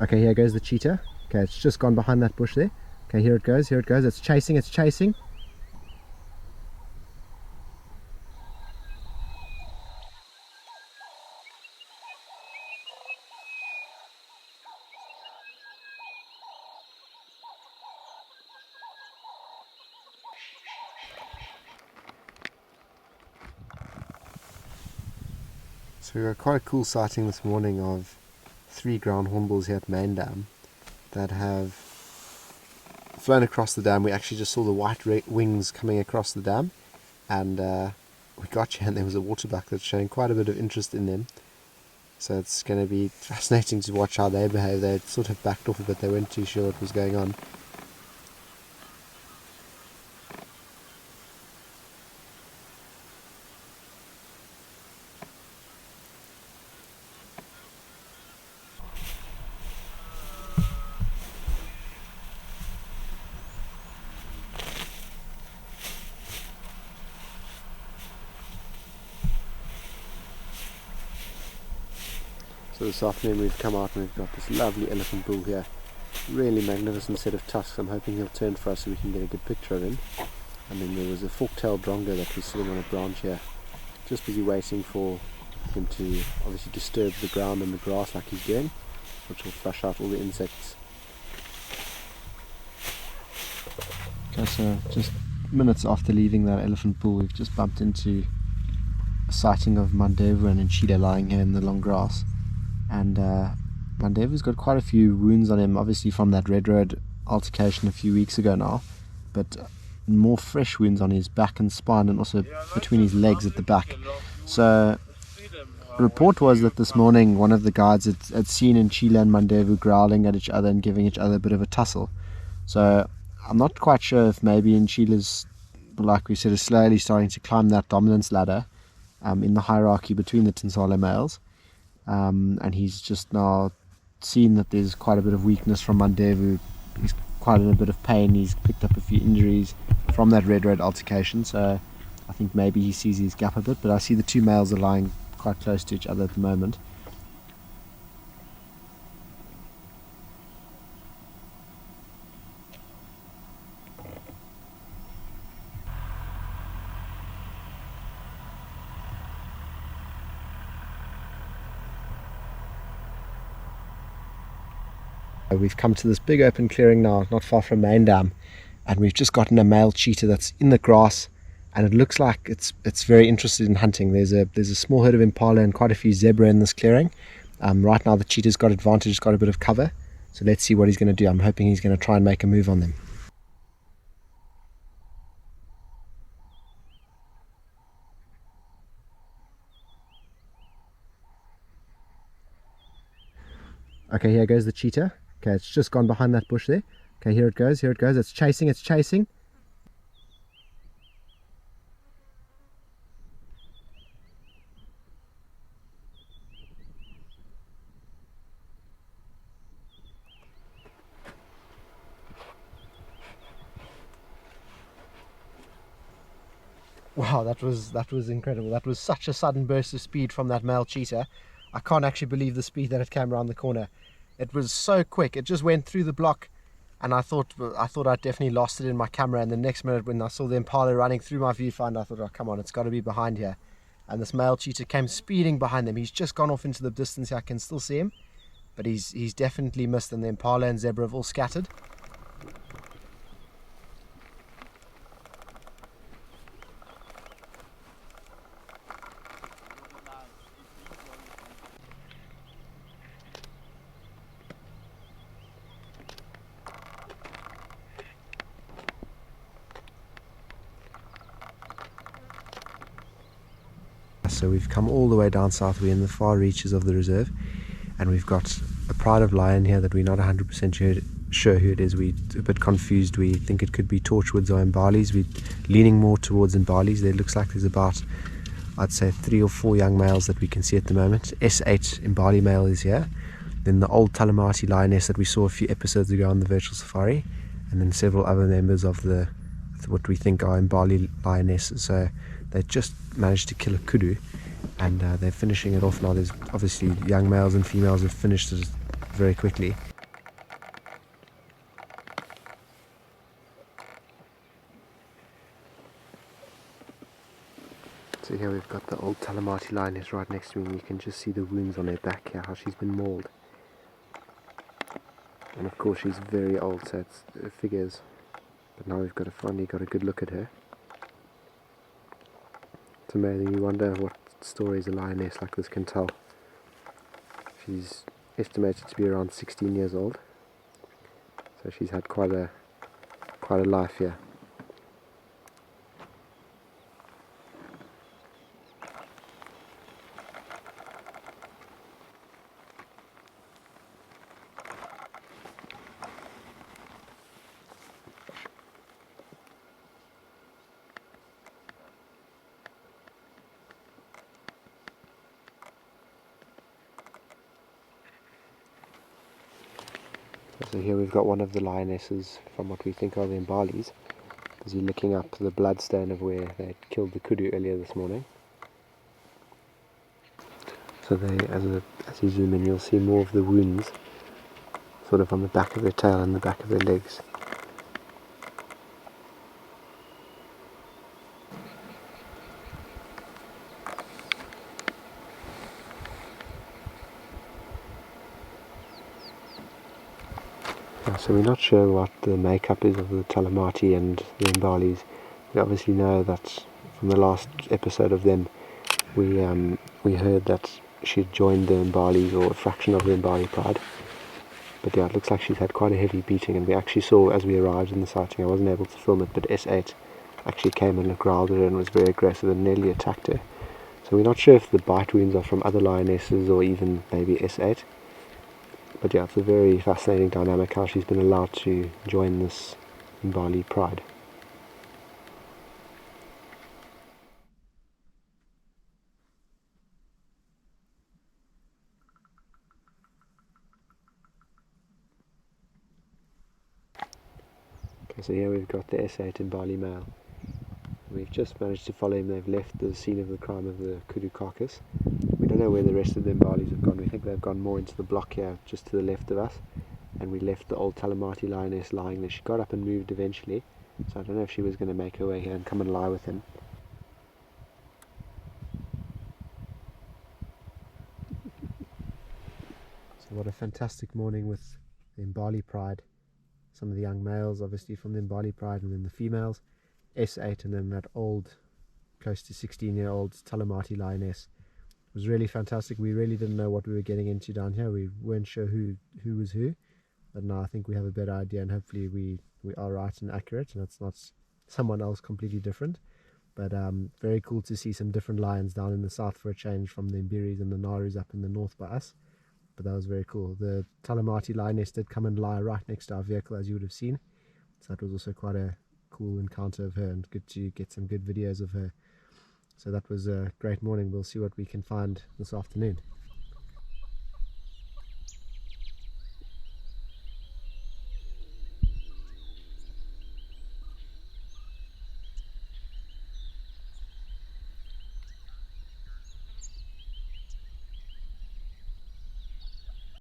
Okay, here goes the cheetah. Okay, it's just gone behind that bush there. Okay, here it goes, here it goes. It's chasing, it's chasing. So we got quite a cool sighting this morning of 3 ground hornbills here at Main Dam that have flown across the dam. We actually just saw the white wings coming across the dam, and we got here and there was a waterbuck that's showing quite a bit of interest in them. So it's going to be fascinating to watch how they behave. They sort of backed off a bit, they weren't too sure what was going on. So this afternoon we've come out and we've got this lovely elephant bull here. Really magnificent set of tusks. I'm hoping he'll turn for us so we can get a good picture of him. And then there was a fork-tailed drongo that was sitting on a branch here, just busy waiting for him to obviously disturb the ground and the grass like he's doing, which will flush out all the insects. Okay, so just minutes after leaving that elephant bull, we've just bumped into a sighting of Mandevu and Cheetah lying here in the long grass. And Mandevu's got quite a few wounds on him, obviously from that red road altercation a few weeks ago now, but more fresh wounds on his back and spine, and also between his legs at the back. So the report was that this morning one of the guides had seen Cheetah and Mandevu growling at each other and giving each other a bit of a tussle. So I'm not quite sure if maybe Cheetah's, like we said, is slowly starting to climb that dominance ladder in the hierarchy between the Tinsalo males. And he's just now seen that there's quite a bit of weakness from Mandevu. He's quite in a bit of pain. He's picked up a few injuries from that red road altercation, so I think maybe he sees his gap a bit, but I see the two males are lying quite close to each other at the moment. We've come to this big open clearing now, not far from Main Dam, and we've just gotten a male cheetah that's in the grass, and it looks like it's very interested in hunting. There's a small herd of impala and quite a few zebra in this clearing. Right now the cheetah's got advantage, it's got a bit of cover, so let's see what he's going to do. I'm hoping he's going to try and make a move on them. Okay, here goes the cheetah. Okay, it's just gone behind that bush there. Okay, here it goes, here it goes. It's chasing, it's chasing. Wow, that was incredible. That was such a sudden burst of speed from that male cheetah. I can't actually believe the speed that it came around the corner. It was so quick. It just went through the block, and I thought I'd definitely lost it in my camera. And the next minute, when I saw the impala running through my viewfinder, I thought, oh, come on, it's got to be behind here. And this male cheetah came speeding behind them. He's just gone off into the distance here. I can still see him, but he's definitely missed, and the impala and zebra have all scattered. So we've come all the way down south. We're in the far reaches of the reserve, and we've got a pride of lion here that we're not 100% sure who it is. We're a bit confused. We think it could be Torchwoods or Imbalis. We're leaning more towards Imbalis. There looks like there's about, I'd say, 3 or 4 young males that we can see at the moment. S8 Imbali male is here. Then the old Talamati lioness that we saw a few episodes ago on the virtual safari, and then several other members of the what we think are Imbali lionesses. So they just managed to kill a kudu, and they're finishing it off now. There's obviously young males and females have finished very quickly. So here we've got the old Talamati lioness right next to me, and you can just see the wounds on her back here, how she's been mauled. And of course she's very old, so it figures. But now we've finally got a good look at her. It's amazing, you wonder what stories a lioness like this can tell. She's estimated to be around 16 years old, so she's had quite a life here. So here we've got one of the lionesses from what we think are the Imbalis, busy licking up the bloodstain of where they killed the kudu earlier this morning. So as you zoom in, you'll see more of the wounds, sort of on the back of their tail and the back of their legs. So we're not sure what the makeup is of the Talamati and the Imbalis. We obviously know that from the last episode of them, we heard that she'd joined the Imbalis, or a fraction of the Imbali pride. But yeah, it looks like she's had quite a heavy beating, and we actually saw as we arrived in the sighting, I wasn't able to film it, but S8 actually came and growled at her and was very aggressive and nearly attacked her. So we're not sure if the bite wounds are from other lionesses or even maybe S8. But yeah, it's a very fascinating dynamic how she's been allowed to join this Imbali pride. Okay, so here we've got the S8 Imbali male. We've just managed to follow him. They've left the scene of the crime of the kudu carcass. We don't know where the rest of the Imbalis have gone. We think they've gone more into the block here, just to the left of us. And we left the old Talamati lioness lying there. She got up and moved eventually, so I don't know if she was going to make her way here and come and lie with him. So what a fantastic morning with the Imbali pride. Some of the young males obviously from the Imbali pride, and then the females, S8, and then that old, close to 16-year-old Talamati lioness. It was really fantastic. We really didn't know what we were getting into down here. We weren't sure who was who. But now I think we have a better idea, and hopefully we are right and accurate, and it's not someone else completely different. But very cool to see some different lions down in the south for a change from the Imbiris and the Narus up in the north by us. But that was very cool. The Talamati lioness did come and lie right next to our vehicle, as you would have seen. So that was also quite a cool encounter of her, and good to get some good videos of her. So that was a great morning. We'll see what we can find this afternoon.